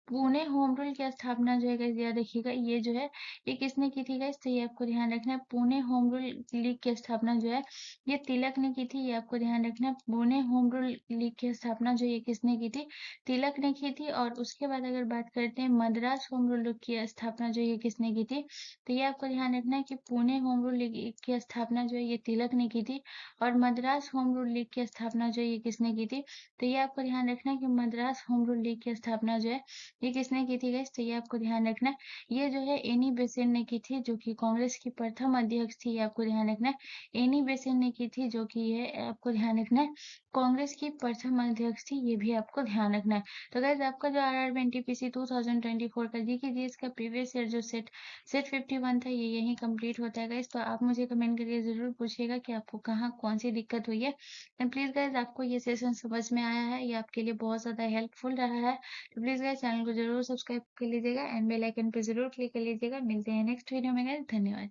पुणे होम रूल की स्थापना जो है गाइस याद रखिएगा, ये जो है ये किसने की थी गाइस, तो ये आपको ध्यान रखना है। पुणे होम रूल लीग की स्थापना जो है ये तिलक ने की थी, ये आपको ध्यान रखना है। पुणे होम रूल लीग की स्थापना जो ये किसने की थी, तिलक ने की थी। और उसके बाद अगर बात करते हैं मद्रास होम रूल लीग की स्थापना जो ये किसने की थी, तो ये आपको ध्यान रखना है कि पुणे होम रूल लीग की स्थापना जो है ये तिलक ने की थी। और मद्रास होम रूल लीग की स्थापना जो है ये किसने की थी, तो ये आपको ध्यान रखना है कि मद्रास होम रूल लीग की स्थापना जो है ये किसने की थी गाइस, तो ये आपको ध्यान रखना है। ये जो है एनी बेसेंट ने की थी, जो कि कांग्रेस की प्रथम अध्यक्ष थी, ये आपको ध्यान रखना है। एनी बेसेंट ने की थी, जो कि ये आपको ध्यान रखना है कांग्रेस की प्रथम अध्यक्ष थी, ये भी आपको ध्यान रखना है। तो गाइस आपका जो आरआरबी एनटीपीसी 2024 का जीके जीएस का प्रीवियस ईयर जो सेट सेट 51 था, ये यहीं कंप्लीट होता है गाइस। तो आप मुझे कमेंट करके जरूर पूछिएगा कि आपको कहाँ कौन सी दिक्कत हुई है। एंड प्लीज गाइस आपको ये सेशन समझ में आया है, ये आपके लिए बहुत ज्यादा हेल्पफुल रहा है, तो प्लीज गाइस चैनल को जरूर सब्सक्राइब कर लीजिएगा एंड बेल आइकन पे जरूर क्लिक कर लीजिएगा। मिलते हैं नेक्स्ट वीडियो में गाइस, धन्यवाद।